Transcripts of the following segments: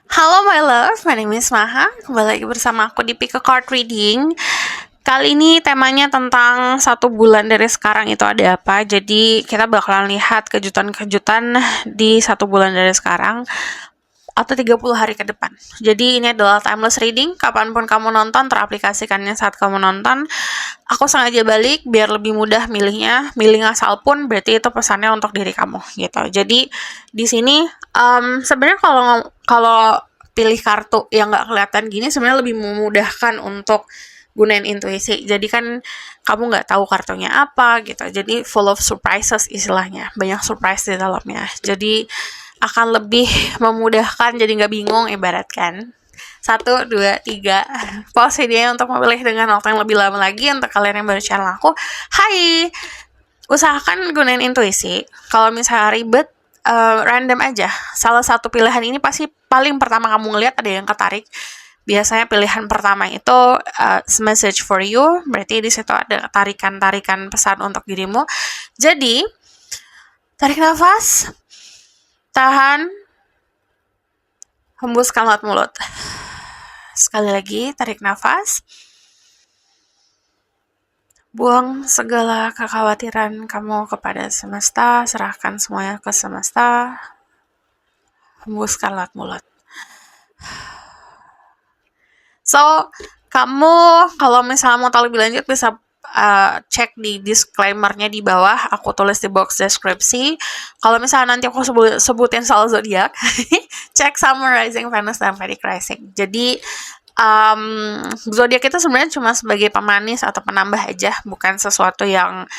Halo my love, my name is Maha. Kembali lagi bersama aku di Pick a Card Reading. Kali ini temanya tentang 1 bulan dari sekarang itu ada apa. Jadi kita bakalan lihat kejutan-kejutan di 1 bulan dari sekarang atau 30 hari ke depan. Jadi ini adalah timeless reading. Kapanpun kamu nonton, teraplikasikannya saat kamu nonton. Aku sengaja balik biar lebih mudah milihnya. Milih asal pun berarti itu pesannya untuk diri kamu gitu. Jadi di sini sebenarnya kalau pilih kartu yang nggak kelihatan gini sebenarnya lebih memudahkan untuk gunain intuisi. Jadi kan kamu nggak tahu kartunya apa gitu. Jadi full of surprises istilahnya. Banyak surprise di dalamnya. Jadi akan lebih memudahkan jadi nggak bingung ibaratkan. 1, 2, 3 pause dia untuk memilih dengan waktu yang lebih lama lagi. Untuk kalian yang baru channel aku, hai, usahakan gunain intuisi. Kalau misalnya ribet, random aja. Salah satu pilihan ini pasti paling pertama kamu ngeliat ada yang ketarik. Biasanya pilihan pertama itu message for you, berarti di situ ada tarikan-tarikan pesan untuk dirimu. Jadi tarik nafas, tahan, hembuskan lewat mulut. Sekali lagi, tarik nafas. Buang segala kekhawatiran kamu kepada semesta, serahkan semuanya ke semesta. Hembuskan lewat mulut. So, kamu kalau misalnya mau tahu lebih lanjut bisa cek di disclaimer-nya di bawah, aku tulis di box deskripsi. Kalau misalnya nanti aku sebutin soal zodiak, cek Summer Rising, Venus, dan Vedic Rising. Jadi zodiak itu sebenarnya cuma sebagai pemanis atau penambah aja, bukan sesuatu yang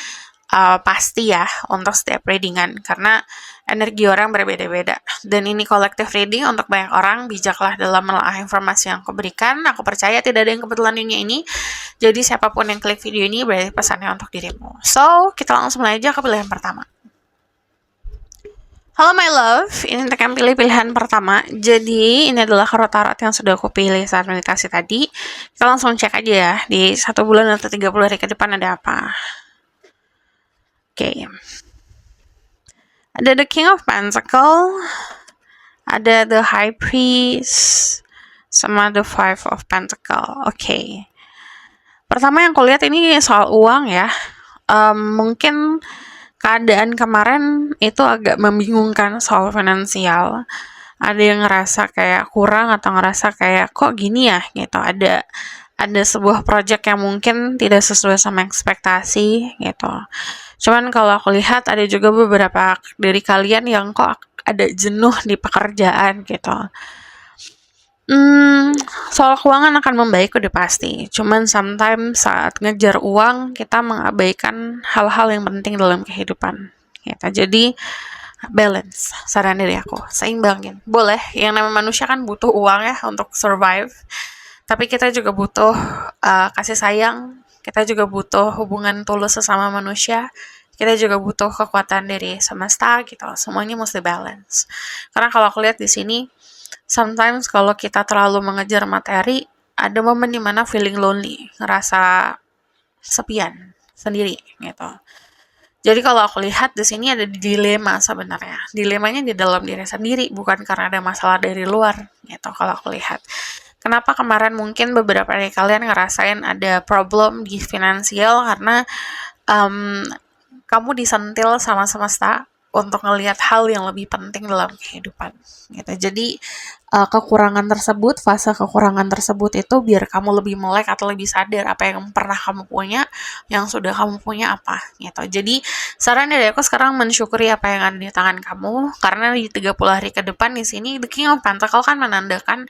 pasti ya untuk setiap readingan, karena energi orang berbeda-beda. Dan ini collective reading untuk banyak orang. Bijaklah dalam menelaah informasi yang aku berikan. Aku percaya tidak ada yang kebetulan dunia ini. Jadi siapapun yang klik video ini berarti pesannya untuk dirimu. So, kita langsung mulai aja ke pilihan pertama. Halo my love, ini untuk yang pilih pilihan pertama. Jadi ini adalah tarot yang sudah aku pilih saat meditasi tadi. Kita langsung cek aja ya, di 1 bulan atau 30 hari ke depan ada apa. Oke. Ada the King of Pentacle, ada the High Priest, sama the Five of Pentacle. Oke. Pertama yang aku lihat ini soal uang ya. Mungkin keadaan kemarin itu agak membingungkan soal finansial. Ada yang ngerasa kayak kurang atau ngerasa kayak kok gini ya gitu. Ada sebuah project yang mungkin tidak sesuai sama ekspektasi gitu. Cuman kalau aku lihat ada juga beberapa dari kalian yang kok ada jenuh di pekerjaan gitu. Soal keuangan akan membaik udah pasti. Cuman sometimes saat ngejar uang kita mengabaikan hal-hal yang penting dalam kehidupan. Gitu. Jadi balance, saran dari aku, seimbangin. Boleh, yang namanya manusia kan butuh uang ya untuk survive. Tapi kita juga butuh kasih sayang. Kita juga butuh hubungan tulus sesama manusia. Kita juga butuh kekuatan dari semesta gitu. Semuanya mesti balance. Karena kalau aku lihat di sini, sometimes kalau kita terlalu mengejar materi, ada momen dimana feeling lonely, ngerasa sepian sendiri gitu. Jadi kalau aku lihat di sini ada dilema sebenarnya. Dilemanya di dalam diri sendiri, bukan karena ada masalah dari luar gitu kalau aku lihat. Kenapa kemarin mungkin beberapa dari kalian ngerasain ada problem di finansial karena kamu disentil sama semesta untuk ngelihat hal yang lebih penting dalam kehidupan gitu. Jadi kekurangan tersebut, fase kekurangan tersebut itu biar kamu lebih melek atau lebih sadar apa yang pernah kamu punya, yang sudah kamu punya apa gitu. Jadi saran dari aku sekarang mensyukuri apa yang ada di tangan kamu, karena di 30 hari ke depan di sini The King of Pentacle kan menandakan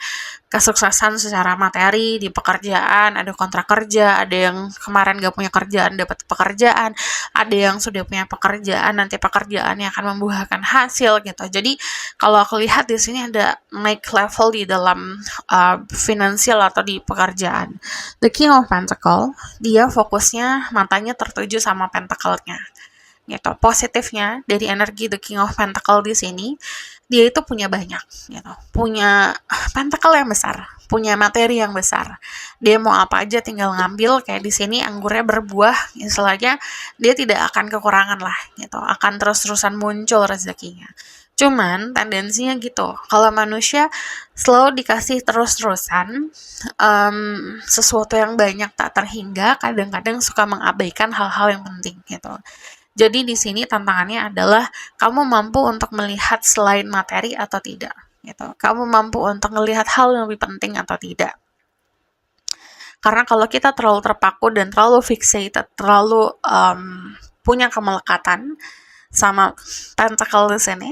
kesuksesan secara materi di pekerjaan, ada kontrak kerja, ada yang kemarin gak punya kerjaan dapat pekerjaan, ada yang sudah punya pekerjaan nanti pekerjaannya akan membuahkan hasil gitu. Jadi kalau aku lihat di sini ada naik level di dalam finansial atau di pekerjaan. The King of Pentacle, dia fokusnya matanya tertuju sama pentacle-nya gitu. Positifnya dari energi The King of Pentacle di sini, dia itu punya banyak gitu. Punya pentacle yang besar, punya materi yang besar. Dia mau apa aja tinggal ngambil, kayak di sini anggurnya berbuah, istilahnya dia tidak akan kekurangan lah gitu. Akan terus-terusan muncul rezekinya. Cuman tendensinya gitu, kalau manusia selalu dikasih terus-terusan sesuatu yang banyak tak terhingga, kadang-kadang suka mengabaikan hal-hal yang penting gitu. Jadi di sini tantangannya adalah kamu mampu untuk melihat selain materi atau tidak gitu. Kamu mampu untuk melihat hal yang lebih penting atau tidak. Karena kalau kita terlalu terpaku dan terlalu fixated, terlalu punya kemelekatan sama tentacle di sini,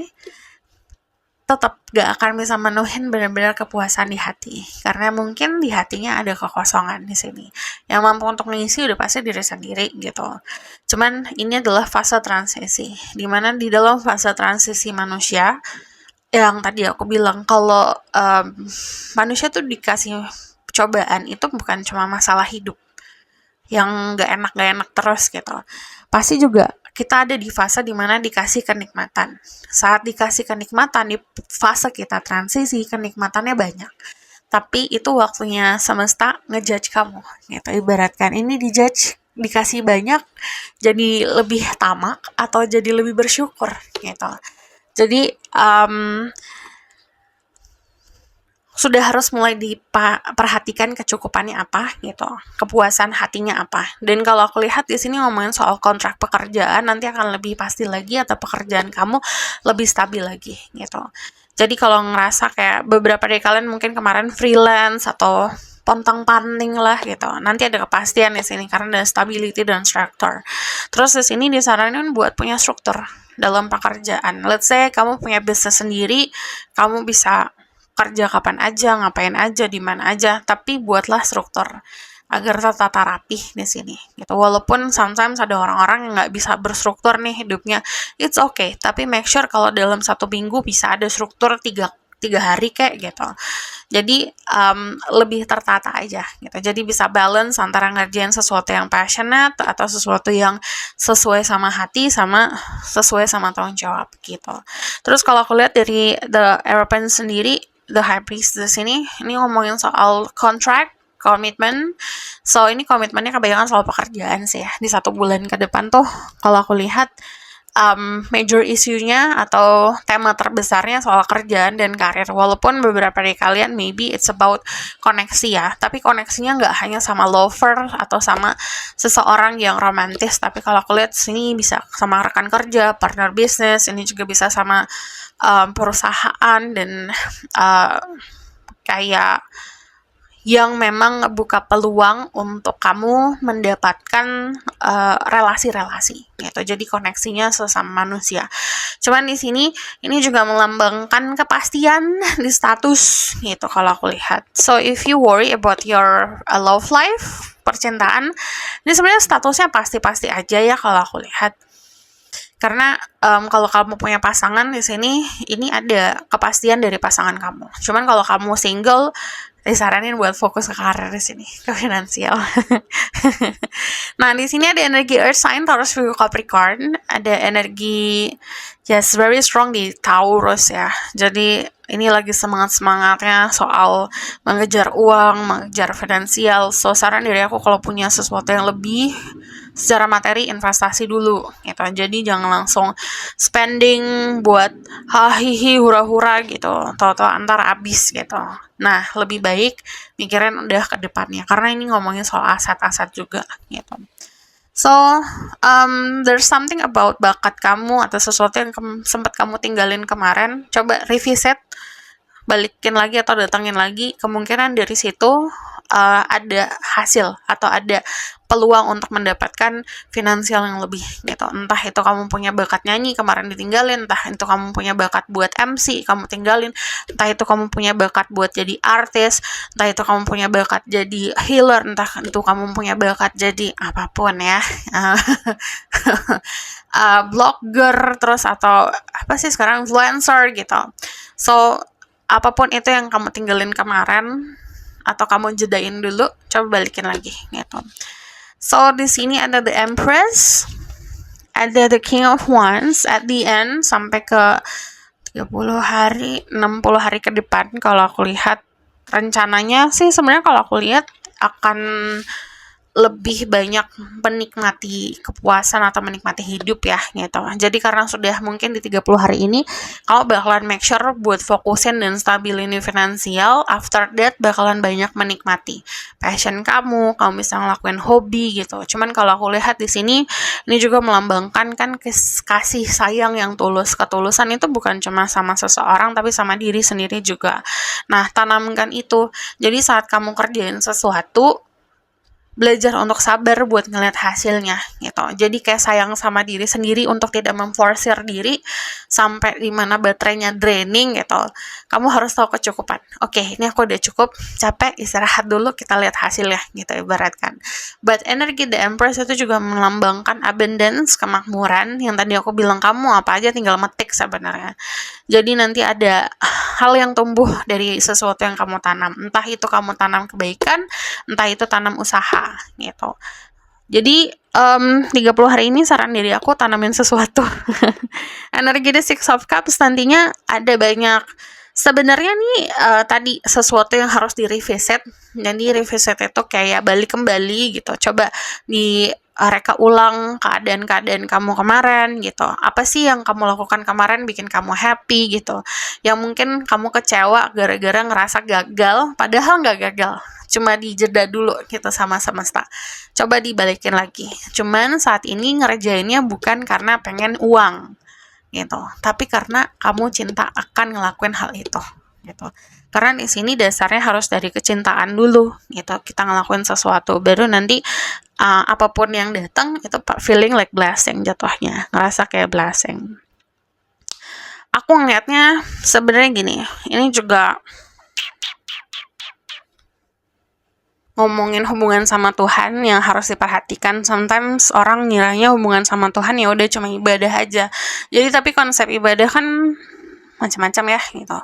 tetap gak akan bisa menuhin benar-benar kepuasan di hati. Karena mungkin di hatinya ada kekosongan di sini. Yang mampu untuk mengisi udah pasti diri sendiri gitu. Cuman ini adalah fase transisi. Dimana di dalam fase transisi manusia, yang tadi aku bilang kalau manusia tuh dikasih cobaan itu bukan cuma masalah hidup yang gak enak terus gitu. Pasti juga kita ada di fase dimana dikasih kenikmatan. Saat dikasih kenikmatan, di fase kita transisi, kenikmatannya banyak. Tapi itu waktunya semesta ngejudge kamu. Gitu. Ibaratkan ini dijudge, dikasih banyak, jadi lebih tamak atau jadi lebih bersyukur. Gitu. Jadi, sudah harus mulai diperhatikan kecukupannya apa gitu, kepuasan hatinya apa. Dan kalau aku lihat di sini ngomongin soal kontrak pekerjaan, nanti akan lebih pasti lagi atau pekerjaan kamu lebih stabil lagi gitu. Jadi kalau ngerasa kayak beberapa dari kalian mungkin kemarin freelance atau pontang-panting lah gitu, nanti ada kepastian di sini karena ada stability dan struktur. Terus di sini disaranin buat punya struktur dalam pekerjaan. Let's say kamu punya bisnis sendiri, kamu bisa kerja kapan aja, ngapain aja, di mana aja, tapi buatlah struktur agar tertata rapih di sini. Gitu. Walaupun sometimes ada orang-orang yang nggak bisa berstruktur nih hidupnya, it's okay. Tapi make sure kalau dalam 1 minggu bisa ada struktur 3 hari kayak gitu. Jadi lebih tertata aja gitu. Jadi bisa balance antara ngerjain sesuatu yang passionate atau sesuatu yang sesuai sama hati sama sesuai sama tanggung jawab gitu. Terus kalau aku lihat dari The European sendiri, The High Priestess ini ngomongin soal contract, komitmen. So ini komitmennya kebanyakan soal pekerjaan sih ya. Di 1 bulan ke depan tuh kalau aku lihat major isunya atau tema terbesarnya soal kerjaan dan karir. Walaupun beberapa dari kalian maybe it's about koneksi ya, tapi koneksinya nggak hanya sama lover atau sama seseorang yang romantis, tapi kalau aku lihat sini bisa sama rekan kerja, partner bisnis, ini juga bisa sama perusahaan dan kayak yang memang buka peluang untuk kamu mendapatkan relasi-relasi gitu. Jadi koneksinya sesama manusia. Cuman di sini ini juga melambangkan kepastian di status gitu kalau aku lihat. So if you worry about your love life, percintaan, ini sebenarnya statusnya pasti-pasti aja ya kalau aku lihat. Karena kalau kamu punya pasangan di sini, ini ada kepastian dari pasangan kamu. Cuman kalau kamu single, disaranin buat fokus ke karir di sini, ke finansial. Nah, di sini ada energi Earth sign Taurus, Virgo, Capricorn, ada energi very strong di Taurus ya. Jadi ini lagi semangat-semangatnya soal mengejar uang, mengejar finansial. So saran dari aku kalau punya sesuatu yang lebih secara materi, investasi dulu gitu. Jadi jangan langsung spending buat hahihi hura-hura gitu, tahu-tahu antar habis gitu. Nah, lebih baik mikirin udah ke depannya karena ini ngomongin soal aset-aset juga gitu. So, there's something about bakat kamu atau sesuatu yang sempat kamu tinggalin kemarin, coba revisit, balikin lagi atau datangin lagi, kemungkinan dari situ ada hasil atau ada peluang untuk mendapatkan finansial yang lebih gitu. Entah itu kamu punya bakat nyanyi kemarin ditinggalin, entah itu kamu punya bakat buat MC kamu tinggalin, entah itu kamu punya bakat buat jadi artis, entah itu kamu punya bakat jadi healer, entah itu kamu punya bakat jadi apapun ya. Blogger terus atau apa sih sekarang influencer gitu. So apapun itu yang kamu tinggalin kemarin atau kamu jedain dulu, coba balikin lagi gitu. So di sini ada The Empress, ada The King of Wands at the end sampai ke 30 hari, 60 hari ke depan. Kalau aku lihat rencananya sih sebenarnya kalau aku lihat akan lebih banyak menikmati kepuasan atau menikmati hidup ya gitu. Jadi karena sudah mungkin di 30 hari ini kamu bakalan make sure buat fokusin dan stabilin finansial, after that bakalan banyak menikmati passion kamu bisa ngelakuin hobi gitu. Cuman kalau aku lihat di sini ini juga melambangkan kan kasih sayang yang tulus. Ketulusan itu bukan cuma sama seseorang tapi sama diri sendiri juga. Nah, tanamkan itu. Jadi saat kamu kerjain sesuatu, belajar untuk sabar buat ngeliat hasilnya gitu. Jadi kayak sayang sama diri sendiri untuk tidak memforsir diri sampai dimana baterainya draining gitu. Kamu harus tahu kecukupan. Oke, ini aku udah cukup, capek, istirahat dulu, kita lihat hasilnya gitu ibaratkan. But energi the Empress itu juga melambangkan abundance, kemakmuran, yang tadi aku bilang kamu apa aja tinggal metik sebenarnya. Jadi nanti ada hal yang tumbuh dari sesuatu yang kamu tanam. Entah itu kamu tanam kebaikan, entah itu tanam usaha gitu. Jadi 30 hari ini saran dari aku tanamin sesuatu. Energi The Six of Cups nantinya ada banyak. Sebenarnya nih tadi sesuatu yang harus di-revisit. Jadi revisit itu kayak balik kembali gitu. Coba di reka ulang keadaan-keadaan kamu kemarin gitu. Apa sih yang kamu lakukan kemarin bikin kamu happy gitu. Yang mungkin kamu kecewa gara-gara ngerasa gagal, padahal nggak gagal. Cuma dijeda dulu gitu sama semesta. Coba dibalikin lagi. Cuman saat ini ngerjainnya bukan karena pengen uang gitu, tapi karena kamu cinta akan ngelakuin hal itu gitu. Karena di sini dasarnya harus dari kecintaan dulu gitu. Kita ngelakuin sesuatu baru nanti apapun yang datang itu feeling like blessing jatuhnya, ngerasa kayak blessing. Aku ngeliatnya sebenarnya gini, ini juga ngomongin hubungan sama Tuhan yang harus diperhatikan. Sometimes orang ngiranya hubungan sama Tuhan ya udah cuma ibadah aja. Jadi tapi konsep ibadah kan macam-macam ya gitu.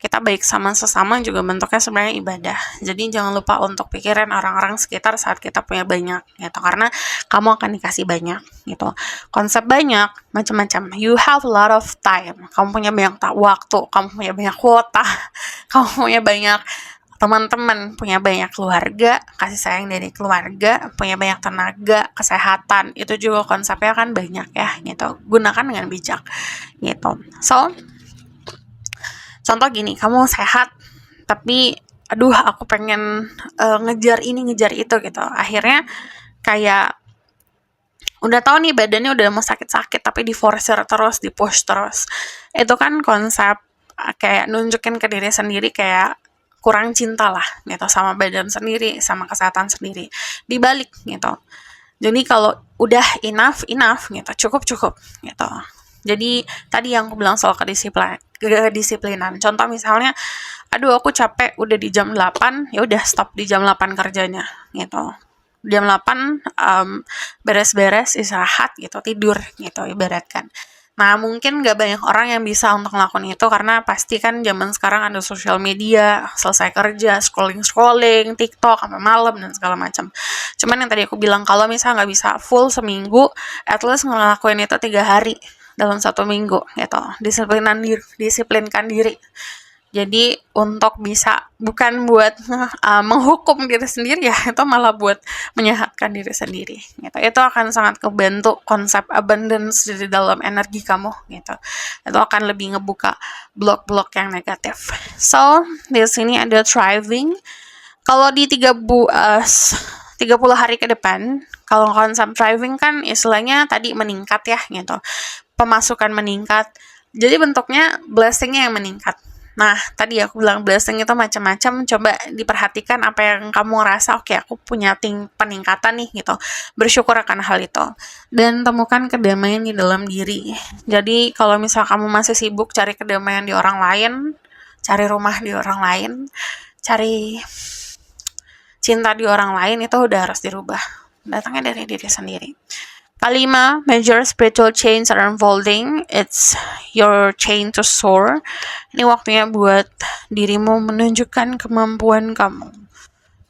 Kita baik sama sesama juga bentuknya sebenarnya ibadah. Jadi jangan lupa untuk pikirin orang-orang sekitar saat kita punya banyak gitu. Karena kamu akan dikasih banyak gitu. Konsep banyak macam-macam. You have a lot of time. Kamu punya banyak waktu, kamu punya banyak kuota, kamu punya banyak teman-teman, punya banyak keluarga, kasih sayang dari keluarga, punya banyak tenaga, kesehatan, itu juga konsepnya kan banyak ya gitu. Gunakan dengan bijak gitu. So, contoh gini, kamu sehat tapi aduh aku pengen ngejar ini ngejar itu gitu. Akhirnya kayak udah tahu nih badannya udah mau sakit-sakit tapi diforsir terus, dipush terus. Itu kan konsep kayak nunjukin ke diri sendiri kayak kurang cinta lah gitu sama badan sendiri, sama kesehatan sendiri. Dibalik gitu. Jadi kalau udah enough gitu, cukup gitu. Jadi tadi yang aku bilang soal kedisiplinan. Contoh misalnya, aduh aku capek udah di jam 8, ya udah stop di jam 8 kerjanya gitu. Jam 8 beres-beres, istirahat gitu, tidur gitu ibaratkan. Nah, mungkin gak banyak orang yang bisa untuk ngelakuin itu karena pasti kan zaman sekarang ada sosial media, selesai kerja, scrolling, TikTok, sampai malam dan segala macam. Cuman yang tadi aku bilang, kalau misalnya gak bisa full seminggu, at least ngelakuin itu 3 hari dalam 1 minggu gitu. Disiplinkan diri. Jadi untuk bisa bukan buat menghukum diri sendiri ya, itu malah buat menyehatkan diri sendiri gitu. Itu akan sangat kebantu konsep abundance di dalam energi kamu gitu. Itu akan lebih ngebuka blok-blok yang negatif. So, di sini ada thriving. Kalau di 30 hari ke depan, kalau konsep thriving kan istilahnya tadi meningkat ya gitu. Pemasukan meningkat. Jadi bentuknya blessingnya yang meningkat. Nah, tadi aku bilang blessing itu macam-macam, coba diperhatikan apa yang kamu rasa, oke aku punya peningkatan nih gitu. Bersyukur akan hal itu. Dan temukan kedamaian di dalam diri. Jadi kalau misal kamu masih sibuk cari kedamaian di orang lain, cari rumah di orang lain, cari cinta di orang lain, itu udah harus dirubah. Datangnya dari diri sendiri. Kelima, major spiritual chains are unfolding. It's your chain to soar. Ini waktunya buat dirimu menunjukkan kemampuan kamu.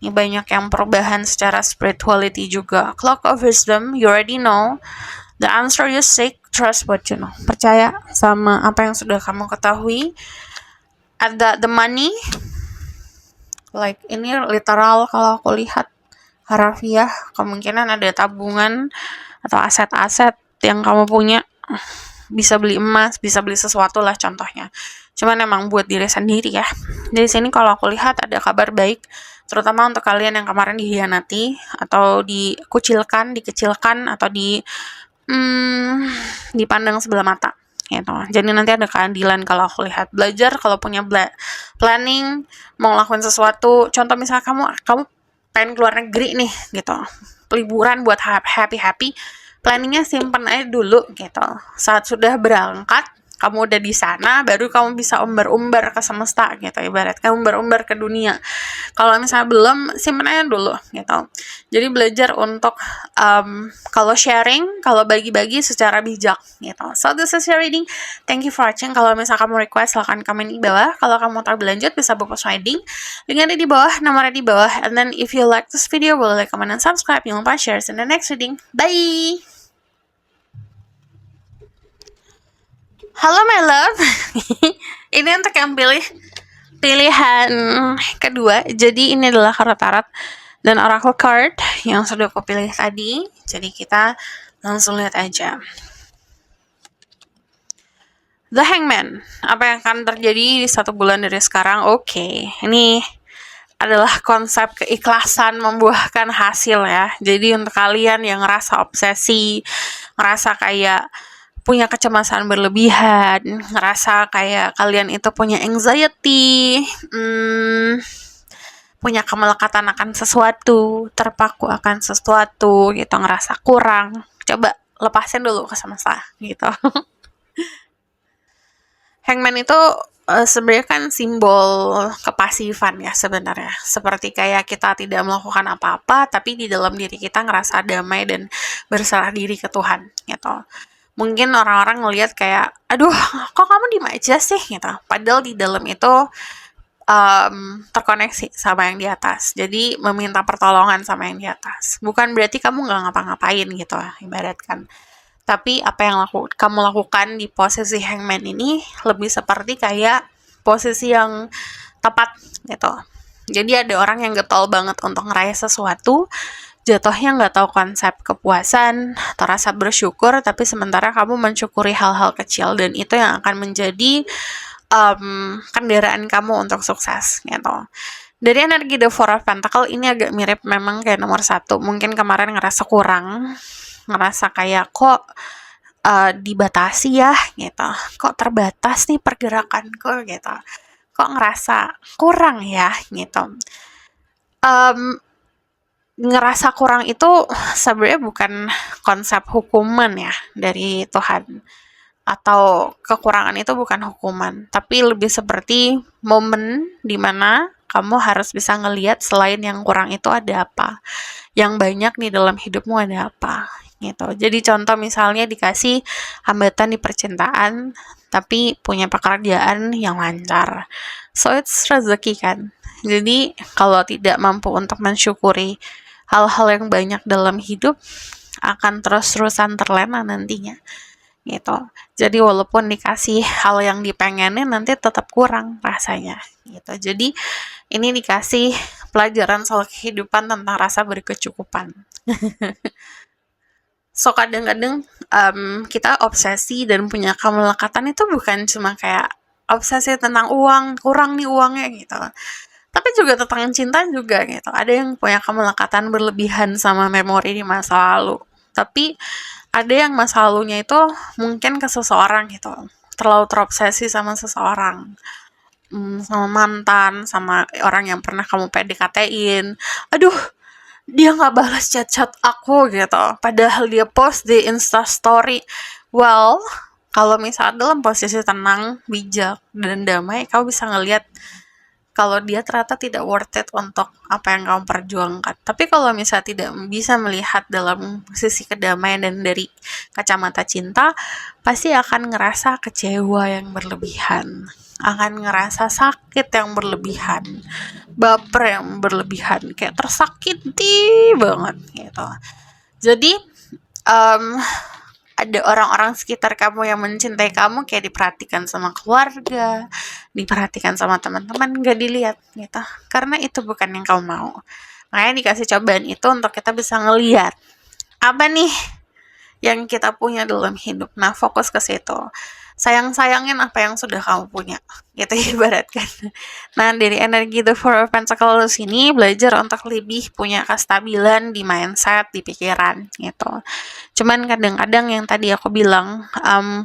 Ini banyak yang perubahan secara spirituality juga. Clock of wisdom, you already know. The answer you seek, trust what you know. Percaya sama apa yang sudah kamu ketahui. Ada the money, like ini literal kalau aku lihat harafiah, kemungkinan ada tabungan atau aset-aset yang kamu punya, bisa beli emas, bisa beli sesuatu lah contohnya. Cuman emang buat diri sendiri ya. Dari sini kalau aku lihat ada kabar baik, terutama untuk kalian yang kemarin dihianati atau dikecilkan atau dipandang sebelah mata gitu. Jadi nanti ada keadilan kalau aku lihat. Belajar kalau punya planning mau ngelakuin sesuatu, contoh misalnya kamu pengen keluar negeri nih gitu, liburan buat happy, planningnya simpen aja dulu gitu. Saat sudah berangkat, kamu udah di sana, baru kamu bisa umbar-umbar ke semesta gitu, ibarat kamu umbar-umbar ke dunia. Kalau misalnya belum, simpen aja dulu gitu. Jadi belajar untuk kalau sharing, kalau bagi-bagi secara bijak gitu. So this is your reading. Thank you for watching. Kalau misalnya kamu request, silahkan komen di bawah. Kalau kamu mau berlanjut, bisa buka reading. Link ada di bawah, nomornya di bawah. And then if you like this video, boleh like, comment, and subscribe. Jangan lupa share in the next reading. Bye! Halo my love. Ini untuk yang pilihan kedua. Jadi ini adalah kartu tarot dan oracle card yang sudah aku pilih tadi. Jadi kita langsung lihat aja. The Hangman. Apa yang akan terjadi di 1 bulan dari sekarang? Oke. Ini adalah konsep keikhlasan membuahkan hasil ya. Jadi untuk kalian yang ngerasa obsesi, ngerasa kayak punya kecemasan berlebihan, ngerasa kayak kalian itu punya anxiety, punya kemelekatan akan sesuatu, terpaku akan sesuatu gitu, ngerasa kurang, coba lepasin dulu ke semesta gitu. Hangman itu sebenarnya kan simbol kepasifan ya sebenarnya, seperti kayak kita tidak melakukan apa-apa tapi di dalam diri kita ngerasa damai dan berserah diri ke Tuhan gitu. Mungkin orang-orang ngelihat kayak, aduh, kok kamu diem aja sih gitu. Padahal di dalam itu terkoneksi sama yang di atas. Jadi meminta pertolongan sama yang di atas. Bukan berarti kamu nggak ngapa-ngapain gitu, ibaratkan. Tapi apa yang kamu lakukan di posisi hangman ini lebih seperti kayak posisi yang tepat gitu. Jadi ada orang yang getol banget untuk ngeraih sesuatu, jatuhnya nggak tahu konsep kepuasan atau rasa bersyukur, tapi sementara kamu mensyukuri hal-hal kecil dan itu yang akan menjadi kendaraan kamu untuk sukses gitu. Dari energi The Four of Pentacle ini agak mirip memang kayak nomor 1. Mungkin kemarin ngerasa kurang, ngerasa kayak kok dibatasi ya gitu, kok terbatas nih pergerakanku gitu, kok ngerasa kurang ya gitu. Ngerasa kurang itu sebenarnya bukan konsep hukuman ya dari Tuhan, atau kekurangan itu bukan hukuman, tapi lebih seperti momen dimana kamu harus bisa ngelihat selain yang kurang itu ada apa, yang banyak nih dalam hidupmu ada apa gitu. Jadi contoh misalnya dikasih hambatan di percintaan tapi punya pekerjaan yang lancar, so it's rezeki kan. Jadi kalau tidak mampu untuk mensyukuri hal-hal yang banyak dalam hidup, akan terus-terusan terlena nantinya gitu. Jadi walaupun dikasih hal yang dipengenin, nanti tetap kurang rasanya gitu. Jadi ini dikasih pelajaran soal kehidupan tentang rasa berkecukupan. So kadang-kadang kita obsesi dan punya kemelekatan itu bukan cuma kayak obsesi tentang uang, kurang nih uangnya gitu, tapi juga tentang cinta juga gitu. Ada yang punya kemelekatan berlebihan sama memori di masa lalu, tapi ada yang masa lalunya itu mungkin ke seseorang gitu, terlalu terobsesi sama seseorang, sama mantan, sama orang yang pernah kamu PDKT-in. Aduh, dia nggak balas chat-chat aku gitu, padahal dia post di Instastory. Well, kalau misalnya dalam posisi tenang, bijak, dan damai, kamu bisa ngelihat kalau dia ternyata tidak worth it untuk apa yang kamu perjuangkan. Tapi kalau misalnya tidak bisa melihat dalam sisi kedamaian dan dari kacamata cinta, pasti akan ngerasa kecewa yang berlebihan, akan ngerasa sakit yang berlebihan, baper yang berlebihan, kayak tersakiti banget gitu. Jadi ada orang-orang sekitar kamu yang mencintai kamu, kayak diperhatikan sama keluarga, diperhatikan sama teman-teman, gak dilihat gitu, karena itu bukan yang kamu mau. Makanya dikasih cobaan itu untuk kita bisa ngeliat apa nih yang kita punya dalam hidup. Nah, fokus ke situ. Sayang-sayangin apa yang sudah kamu punya. Gitu ibaratkan. Nah, dari energi The Four of Pentacles ini belajar untuk lebih punya kestabilan di mindset, di pikiran gitu. Cuman kadang-kadang yang tadi aku bilang,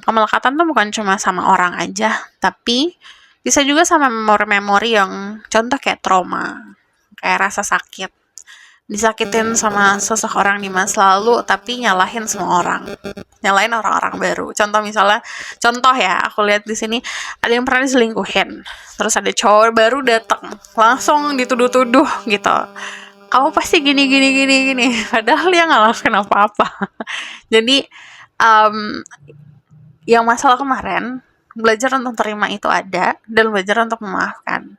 pemelekatan tuh bukan cuma sama orang aja, tapi bisa juga sama memori-memori yang contoh kayak trauma, kayak rasa sakit, disakitin sama seseorang di masa lalu tapi nyalahin semua orang, nyalahin orang-orang baru. Contoh ya, aku lihat di sini ada yang pernah diselingkuhin, terus ada cowok baru datang langsung dituduh-tuduh gitu, kamu pasti gini gini gini gini, padahal dia nggak lakukan apa-apa. Jadi yang masalah kemarin, belajar untuk terima itu ada, dan belajar untuk memaafkan,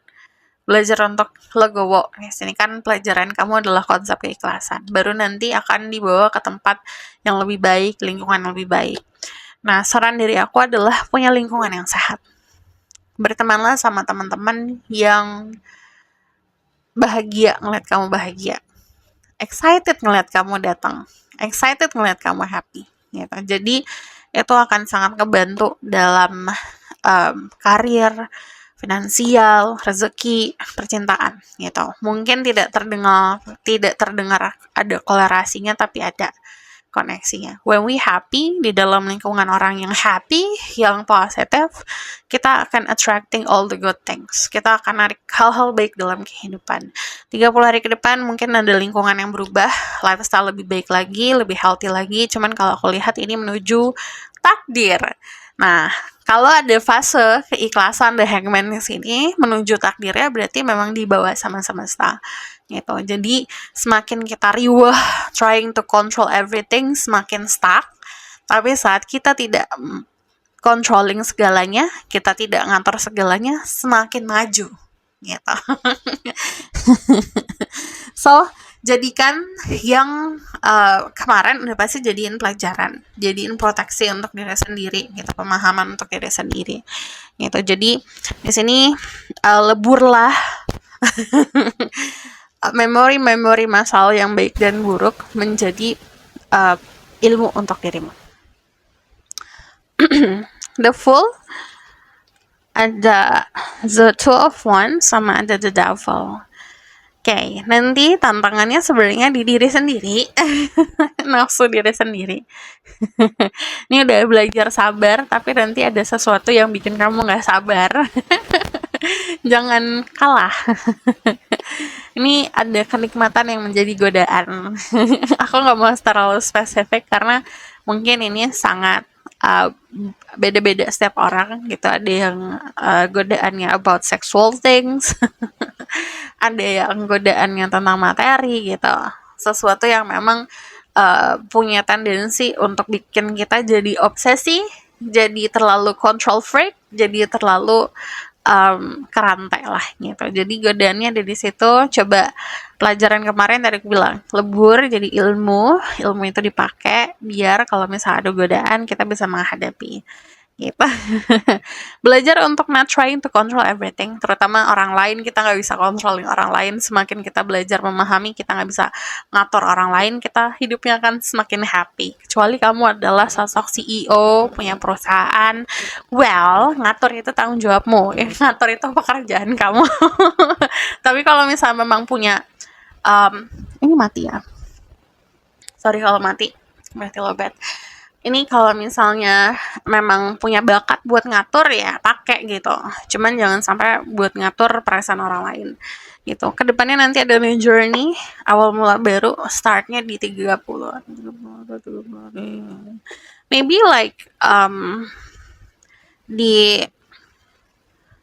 belajar untuk legowo. Di sini kan pelajaran kamu adalah konsep keikhlasan. Baru nanti akan dibawa ke tempat yang lebih baik, lingkungan yang lebih baik. Nah, saran dari aku adalah punya lingkungan yang sehat. Bertemanlah sama teman-teman yang bahagia ngeliat kamu bahagia. Excited ngeliat kamu datang. Excited ngeliat kamu happy. Gitu. Jadi, itu akan sangat ngebantu dalam karir, finansial, rezeki, percintaan gitu. Mungkin tidak terdengar ada kolerasinya, tapi ada koneksinya. When we happy di dalam lingkungan orang yang happy, yang positif, kita akan attracting all the good things. Kita akan narik hal-hal baik dalam kehidupan. 30 hari ke depan mungkin ada lingkungan yang berubah, lifestyle lebih baik lagi, lebih healthy lagi. Cuman kalau aku lihat ini menuju takdir. Nah, kalau ada fase keikhlasan The Hangman di sini menuju takdirnya, berarti memang dibawa sama semesta gitu. Jadi semakin kita riuh trying to control everything, semakin stuck. Tapi saat kita tidak controlling segalanya, kita tidak ngatur segalanya, semakin maju gitu. So, jadikan yang kemarin udah pasti jadiin pelajaran, jadiin proteksi untuk diri sendiri gitu, pemahaman untuk diri sendiri gitu. Jadi di sini leburlah memori-memori masa lalu yang baik dan buruk menjadi ilmu untuk dirimu. The Fool, ada The Two of Wands, sama ada The Devil. Oke, nanti tantangannya sebenarnya di diri sendiri. Nafsu diri sendiri. Ini udah belajar sabar, tapi nanti ada sesuatu yang bikin kamu gak sabar. Jangan kalah. Ini ada kenikmatan yang menjadi godaan. Aku gak mau terlalu spesifik karena mungkin ini sangat beda-beda setiap orang gitu. Ada yang godaannya about sexual things, ada yang godaannya tentang materi gitu, sesuatu yang memang punya tendensi untuk bikin kita jadi obsesi, jadi terlalu control freak, jadi terlalu kerantai lah gitu. Jadi godaannya dari situ. Coba pelajaran kemarin tadi aku bilang, lebur jadi ilmu itu dipakai biar kalau misalnya ada godaan kita bisa menghadapi gitu. Belajar untuk not trying to control everything, terutama orang lain. Kita nggak bisa controlling orang lain. Semakin kita belajar memahami, kita nggak bisa ngatur orang lain, kita hidupnya akan semakin happy. Kecuali kamu adalah sosok CEO, punya perusahaan, well, ngatur itu tanggung jawabmu, ngatur itu pekerjaan kamu. Tapi kalau misalnya memang punya ini mati ya, sorry kalau mati, berarti lobet. Ini kalau misalnya memang punya bakat buat ngatur, ya pakai gitu. Cuman jangan sampai buat ngatur perasaan orang lain gitu. Kedepannya nanti ada new journey, awal mula baru, startnya di 30. Maybe like di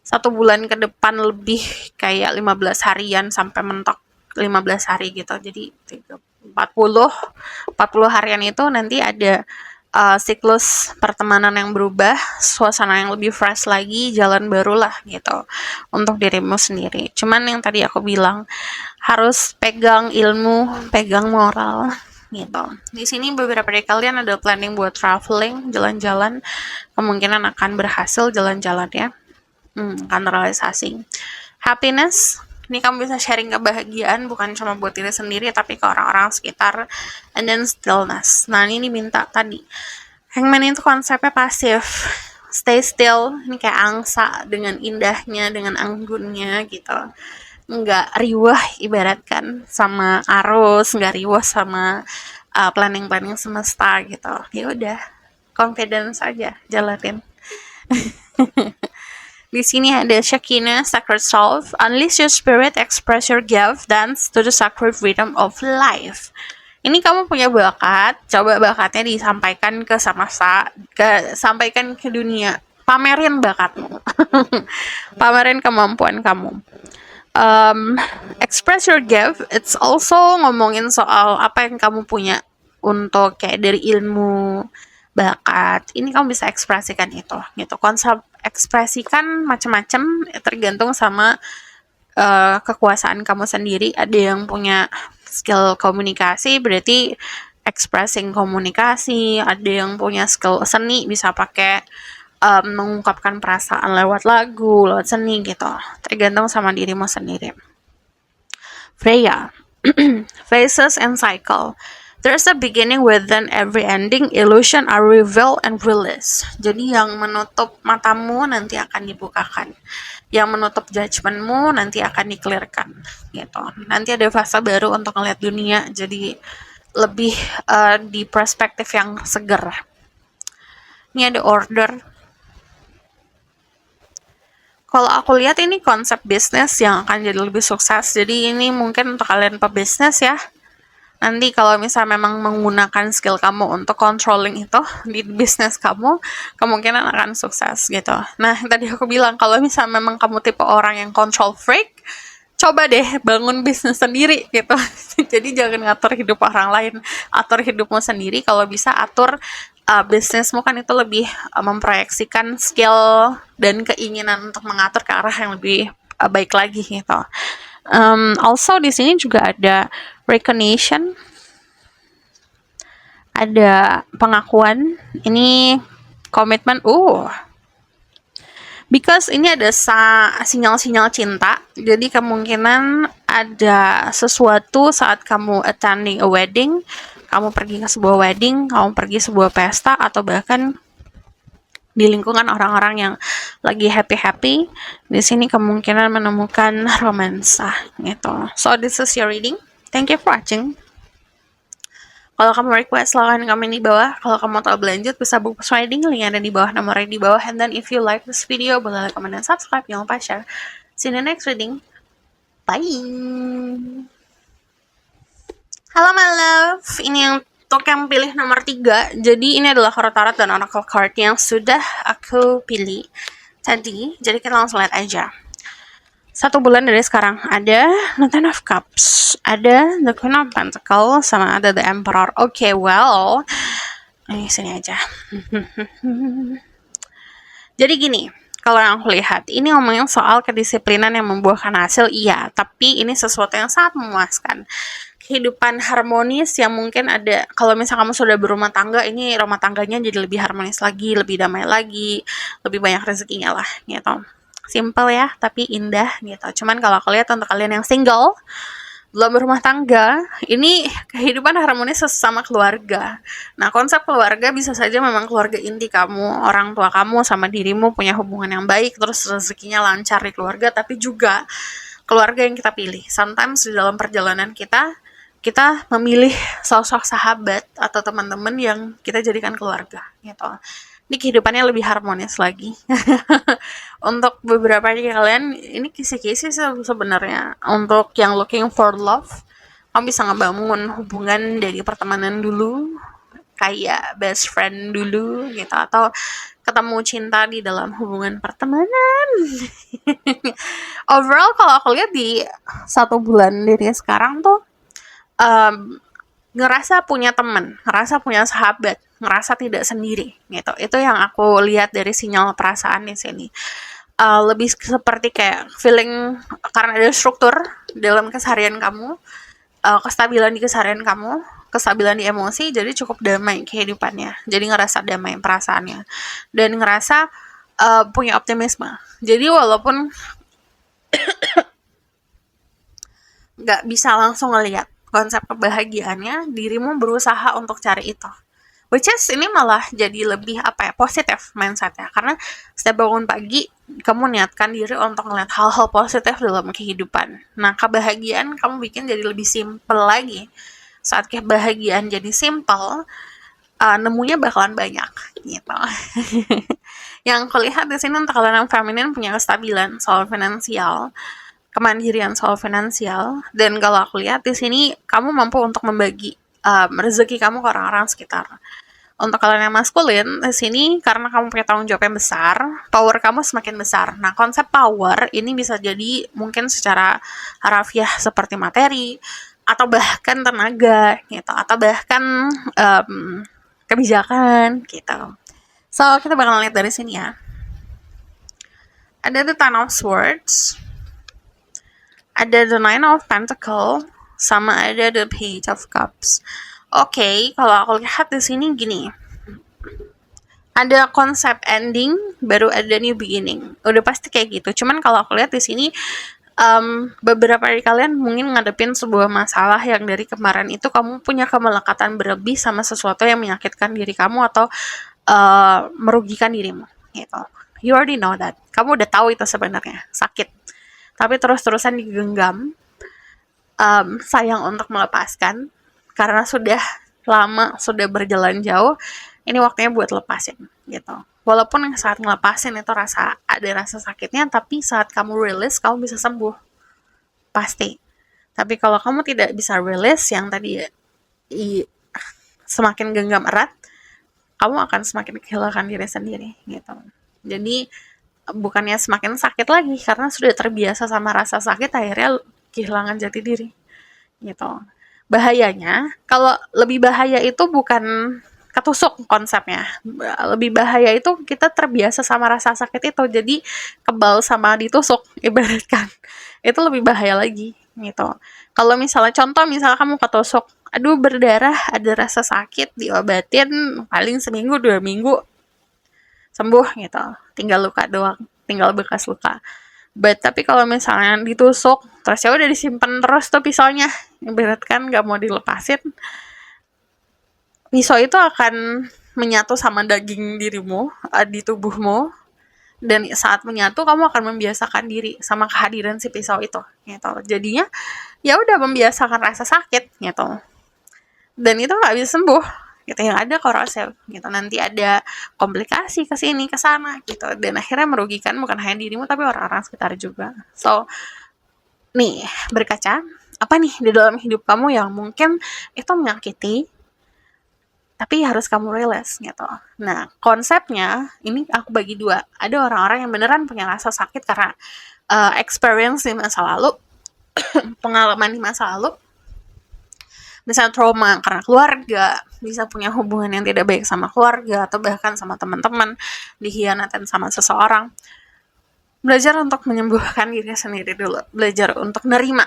1 bulan ke depan lebih kayak 15 harian sampai mentok 15 hari gitu. Jadi 40 harian itu nanti ada siklus pertemanan yang berubah, suasana yang lebih fresh lagi, jalan barulah gitu untuk dirimu sendiri. Cuman yang tadi aku bilang, harus pegang ilmu, pegang moral gitu. Di sini beberapa dari kalian ada planning buat traveling, jalan-jalan, kemungkinan akan berhasil jalan-jalan ya, akan realisasi. Happiness, Ini kamu bisa sharing kebahagiaan bukan cuma buat diri sendiri tapi ke orang-orang sekitar. And then stillness. Nah, ini diminta tadi. Hangman itu konsepnya pasif. Stay still, ini kayak angsa dengan indahnya, dengan anggunnya gitu. Nggak riwah ibaratkan sama arus, nggak riwah sama planning-planning semesta gitu. Ya udah, confidence aja jalanin. Di sini ada Shekinah, Sacred Self, unleash your spirit, express your gift, dance to the sacred rhythm of life. Ini kamu punya bakat, coba bakatnya disampaikan ke semesta, sampaikan ke dunia, pamerin bakatmu, pamerin kemampuan kamu. Express your gift, it's also ngomongin soal apa yang kamu punya untuk kayak dari ilmu, bakat, ini kamu bisa ekspresikan itu gitu. Konsep ekspresikan macam-macam tergantung sama kekuasaan kamu sendiri. Ada yang punya skill komunikasi, berarti expressing komunikasi. Ada yang punya skill seni, bisa pakai mengungkapkan perasaan lewat lagu, lewat seni gitu. Tergantung sama dirimu sendiri. Freya, phases and cycle. There's a beginning within every ending, illusion are revealed and released. Jadi yang menutup matamu nanti akan dibukakan. Yang menutup judgementmu nanti akan dikelirkan. Gitu. Nanti ada fase baru untuk melihat dunia, jadi lebih di perspektif yang seger. Ini ada order. Kalau aku lihat ini konsep bisnis yang akan jadi lebih sukses. Jadi ini mungkin untuk kalian pebisnis ya. Nanti kalau misalnya memang menggunakan skill kamu untuk controlling itu di bisnis kamu, kemungkinan akan sukses gitu. Nah, tadi aku bilang kalau misalnya memang kamu tipe orang yang control freak, coba deh bangun bisnis sendiri gitu. Jadi jangan ngatur hidup orang lain, atur hidupmu sendiri. Kalau bisa atur bisnismu, kan itu lebih memproyeksikan skill dan keinginan untuk mengatur ke arah yang lebih baik lagi gitu. Also di sini juga ada recognition, ada pengakuan, ini komitmen. Because ini ada sinyal-sinyal cinta, jadi kemungkinan ada sesuatu saat kamu attending a wedding, kamu pergi ke sebuah wedding, kamu pergi sebuah pesta, atau bahkan di lingkungan orang-orang yang lagi happy-happy, di sini kemungkinan menemukan romansa gitu. So this is your reading. Thank you for watching. Kalau kamu request, silahkan komen di bawah. Kalau kamu mau berlanjut, bisa book reading, link ada di bawah, nomornya di bawah. And then if you like this video, boleh like, comment, dan subscribe. Jangan lupa share. See you in the next reading. Bye! Halo my love, ini yang untuk yang pilih nomor 3. Jadi ini adalah tarot dan oracle card yang sudah aku pilih tadi. Jadi kita langsung lihat aja. 1 bulan dari sekarang ada The Ten of Cups, ada The Queen of Pentacles, sama ada The Emperor. Oke, well, ini sini aja. Jadi gini, kalau yang aku lihat, ini ngomongin soal kedisiplinan yang membuahkan hasil, iya, tapi ini sesuatu yang sangat memuaskan. Kehidupan harmonis yang mungkin ada, kalau misalnya kamu sudah berumah tangga, ini rumah tangganya jadi lebih harmonis lagi, lebih damai lagi, lebih banyak rezekinya lah gitu. Simple ya, tapi indah gitu. Cuman kalau aku lihat untuk kalian yang single, belum berumah tangga, ini kehidupan harmonis sesama keluarga. Nah, konsep keluarga bisa saja memang keluarga inti kamu, orang tua kamu sama dirimu punya hubungan yang baik, terus rezekinya lancar di keluarga, tapi juga keluarga yang kita pilih. Sometimes di dalam perjalanan kita memilih sosok sahabat atau teman-teman yang kita jadikan keluarga gitu. Ini kehidupannya lebih harmonis lagi. Untuk beberapa dari kalian, ini kisi-kisi sebenarnya. Untuk yang looking for love, kamu bisa ngebangun hubungan dari pertemanan dulu, kayak best friend dulu gitu, atau ketemu cinta di dalam hubungan pertemanan. Overall kalau aku lihat di 1 bulan dari sekarang tuh, ngerasa punya teman, ngerasa punya sahabat, ngerasa tidak sendiri gitu. Itu yang aku lihat dari sinyal perasaan di sini. Lebih seperti kayak feeling, karena ada struktur dalam keseharian kamu, kestabilan di keseharian kamu, kestabilan di emosi, jadi cukup damai kehidupannya. Jadi ngerasa damai perasaannya dan ngerasa punya optimisme. Jadi walaupun nggak bisa langsung ngelihat konsep kebahagiaannya, dirimu berusaha untuk cari itu. Which is ini malah jadi lebih positif mindsetnya, karena setiap bangun pagi kamu niatkan diri untuk ngeliat hal-hal positif dalam kehidupan. Nah, kebahagiaan kamu bikin jadi lebih simple lagi. Saat kebahagiaan jadi simple, nemunya bakalan banyak gitu. Yang kulihat di sini untuk kalian yang feminin punya kestabilan soal finansial, kemandirian soal finansial, dan kalau aku lihat di sini kamu mampu untuk membagi rezeki kamu ke orang-orang sekitar. Untuk kalian yang maskulin, di sini karena kamu punya tanggung jawab yang besar, power kamu semakin besar. Nah, konsep power ini bisa jadi mungkin secara harafiah seperti materi, atau bahkan tenaga, gitu, atau bahkan kebijakan, gitu. So, kita bakal lihat dari sini ya. Ada the Ten of Swords, ada the Nine of Pentacles, sama ada the Page of Cups. Oke, kalau aku lihat di sini gini, ada konsep ending, baru ada new beginning. Udah pasti kayak gitu. Cuman kalau aku lihat di sini, beberapa dari kalian mungkin ngadepin sebuah masalah yang dari kemarin itu kamu punya kemelekatan berlebih sama sesuatu yang menyakitkan diri kamu atau merugikan dirimu. Gitu. You already know that. Kamu udah tahu itu sebenarnya sakit. Tapi terus-terusan digenggam. Sayang untuk melepaskan. Karena sudah lama, sudah berjalan jauh, ini waktunya buat lepasin, gitu. Walaupun saat ngelepasin itu ada rasa sakitnya, tapi saat kamu release, kamu bisa sembuh. Pasti. Tapi kalau kamu tidak bisa release, yang tadi semakin genggam erat, kamu akan semakin kehilangan diri sendiri, gitu. Jadi, bukannya semakin sakit lagi, karena sudah terbiasa sama rasa sakit, akhirnya kehilangan jati diri, gitu. Bahayanya, kalau lebih bahaya itu bukan ketusuk konsepnya. Lebih bahaya itu kita terbiasa sama rasa sakit itu, jadi kebal sama ditusuk, ibaratkan. Itu lebih bahaya lagi, gitu. Kalau misalnya kamu ketusuk, aduh berdarah, ada rasa sakit, diobatin, paling seminggu 2 minggu sembuh gitu. Tinggal luka doang, tinggal bekas luka. Tapi kalau misalnya ditusuk, terus ya udah disimpan terus tuh pisaunya, ibaratkan nggak mau dilepasin, pisau itu akan menyatu sama daging dirimu, di tubuhmu, dan saat menyatu kamu akan membiasakan diri sama kehadiran si pisau itu, gitu. Jadinya ya udah membiasakan rasa sakit, gitu. Dan itu nggak bisa sembuh. Gitu, yang ada korosif, gitu. Nanti ada komplikasi ke sini ke sana, gitu, dan akhirnya merugikan bukan hanya dirimu tapi orang-orang sekitar juga. So, nih berkaca, apa nih di dalam hidup kamu yang mungkin itu menyakiti tapi harus kamu realize, gitu. Nah, konsepnya ini aku bagi dua. Ada orang-orang yang beneran punya rasa sakit karena experience di masa lalu, pengalaman di masa lalu, bisa trauma karena keluarga, bisa punya hubungan yang tidak baik sama keluarga, atau bahkan sama teman-teman, dikhianatin sama seseorang. Belajar untuk menyembuhkan diri sendiri dulu. Belajar untuk nerima.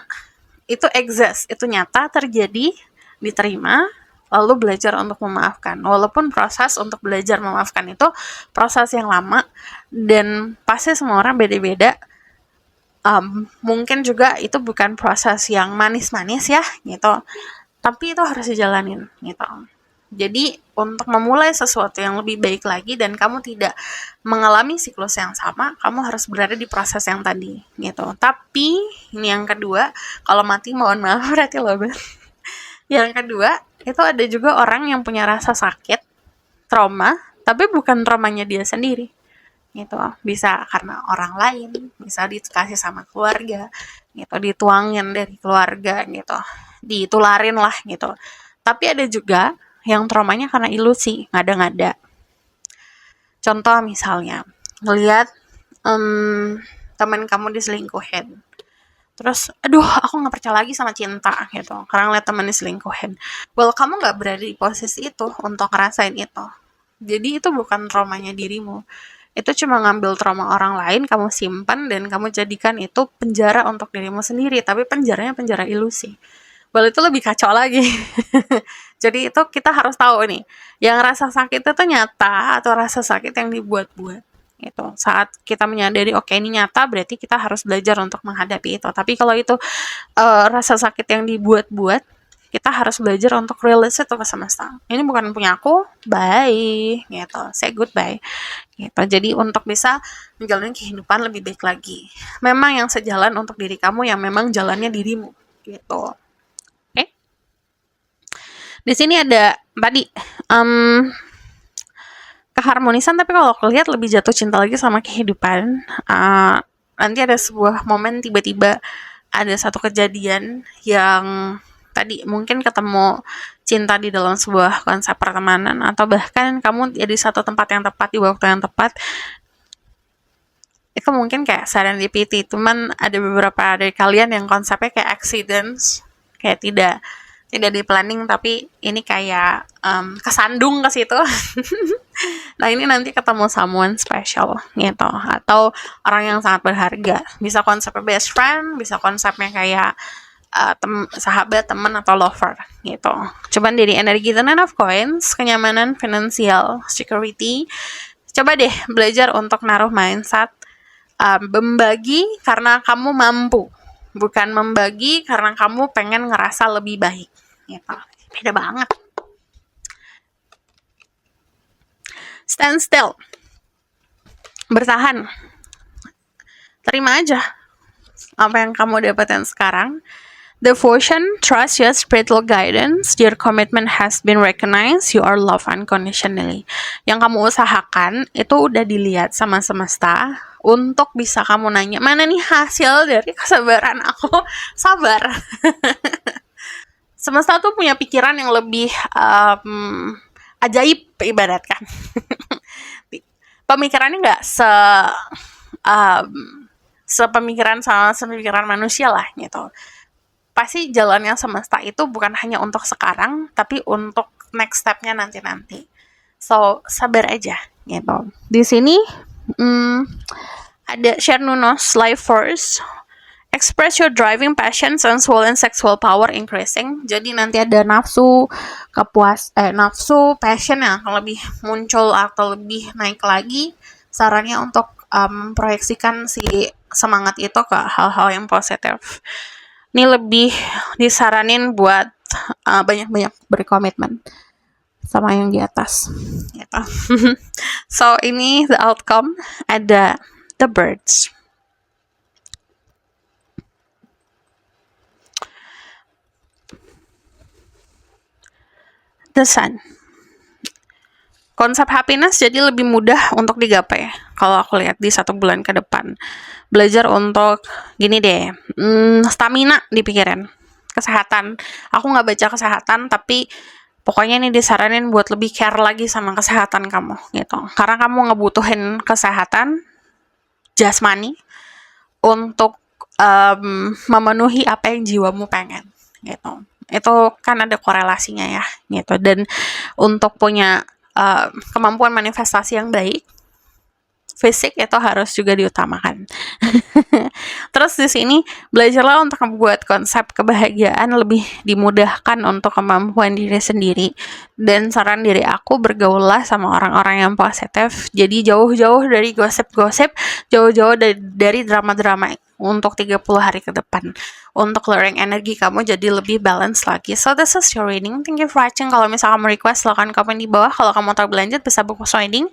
Itu exist, itu nyata, terjadi, diterima, lalu belajar untuk memaafkan. Walaupun proses untuk belajar memaafkan itu proses yang lama, dan pasti semua orang beda-beda. Mungkin juga itu bukan proses yang manis-manis ya, gitu. Tapi itu harus dijalanin, gitu. Jadi, untuk memulai sesuatu yang lebih baik lagi dan kamu tidak mengalami siklus yang sama, kamu harus berada di proses yang tadi, gitu. Tapi, ini yang kedua, kalau mati mohon maaf berarti lobat. Yang kedua, itu ada juga orang yang punya rasa sakit, trauma, tapi bukan traumanya dia sendiri, gitu. Bisa karena orang lain, bisa dikasih sama keluarga, gitu, dituangin dari keluarga, gitu, ditularin lah, gitu. Tapi ada juga yang traumanya karena ilusi, ngada-ngada. Contoh misalnya, ngelihat teman kamu diselingkuhin, terus aduh aku nggak percaya lagi sama cinta, gitu, karena ngeliat teman diselingkuhin. Well, kamu nggak berada di posisi itu untuk ngerasain itu, jadi itu bukan traumanya dirimu. Itu cuma ngambil trauma orang lain, kamu simpan, dan kamu jadikan itu penjara untuk dirimu sendiri, tapi penjaranya penjara ilusi. Well, itu lebih kacau lagi. Jadi itu kita harus tahu nih, yang rasa sakit itu nyata atau rasa sakit yang dibuat-buat. gitu. Saat kita menyadari oke ini nyata, berarti kita harus belajar untuk menghadapi itu. Tapi kalau itu rasa sakit yang dibuat-buat, kita harus belajar untuk release itu ke semesta. Ini bukan punya aku, bye gitu, say goodbye gitu. Jadi untuk bisa menjalani kehidupan lebih baik lagi, memang yang sejalan untuk diri kamu, yang memang jalannya dirimu gitu. Oke, di sini ada tadi keharmonisan, tapi kalau aku lihat lebih jatuh cinta lagi sama kehidupan. Nanti ada sebuah momen tiba-tiba ada satu kejadian yang tadi mungkin ketemu cinta di dalam sebuah konsep pertemanan, atau bahkan kamu di satu tempat yang tepat di waktu yang tepat. Itu mungkin kayak serendipity, cuman ada beberapa dari kalian yang konsepnya kayak accidents, kayak tidak di planning, tapi ini kayak kesandung ke situ. Nah ini nanti ketemu someone special gitu, atau orang yang sangat berharga. Bisa konsepnya best friend, bisa konsepnya kayak sahabat, teman, atau lover gitu. Cuman dari energi The Nine of Coins, kenyamanan, finansial, security. Coba deh belajar untuk naruh mindset membagi karena kamu mampu, bukan membagi karena kamu pengen ngerasa lebih baik gitu. Beda banget. Stand still, bertahan, terima aja apa yang kamu dapatkan sekarang. Devotion, trust your spiritual guidance, your commitment has been recognized, you are loved unconditionally. Yang kamu usahakan itu udah dilihat sama semesta, untuk bisa kamu nanya, mana nih hasil dari kesabaran aku? Sabar. Semesta tuh punya pikiran yang lebih ajaib, ibaratkan. Pemikirannya nggak sepemikiran sama sepemikiran manusia lah gitu. Pasti jalannya semesta itu bukan hanya untuk sekarang, tapi untuk next step-nya nanti-nanti. So, sabar aja gitu. Di sini ada Chernunos Life Force. Express your driving passion, sensual and sexual power increasing. Jadi nanti ada nafsu, nafsu, passion yang akan lebih muncul atau lebih naik lagi. Sarannya untuk memproyeksikan si semangat itu ke hal-hal yang positif. Ini lebih disaranin buat banyak-banyak berkomitmen sama yang di atas gitu. So ini the outcome, ada the birds. The sun. Konsep happiness jadi lebih mudah untuk digapai kalau aku lihat di 1 bulan ke depan. Belajar untuk gini deh, stamina dipikirin, kesehatan. Aku nggak baca kesehatan, tapi pokoknya ini disaranin buat lebih care lagi sama kesehatan kamu gitu. Karena kamu ngebutuhin kesehatan jasmani untuk memenuhi apa yang jiwamu pengen gitu. Itu kan ada korelasinya ya gitu. Dan untuk punya kemampuan manifestasi yang baik, fisik itu harus juga diutamakan. Terus di sini belajarlah untuk membuat konsep kebahagiaan lebih dimudahkan untuk kemampuan diri sendiri. Dan saran diri aku, bergaullah sama orang-orang yang positif. Jadi jauh-jauh dari gosip-gosip, jauh-jauh dari drama-drama untuk 30 hari ke depan. Untuk clearing energi kamu jadi lebih balance lagi. So this is your reading. Thank you for watching. Kalau misalnya kamu request, silahkan komen di bawah. Kalau kamu mau berlanjut, bisa buku reading.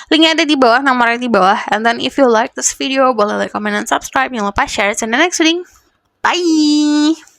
Linknya ada di bawah, nomornya di bawah. And then if you like this video, boleh like, comment, and subscribe. Jangan lupa share it in the next reading. Bye!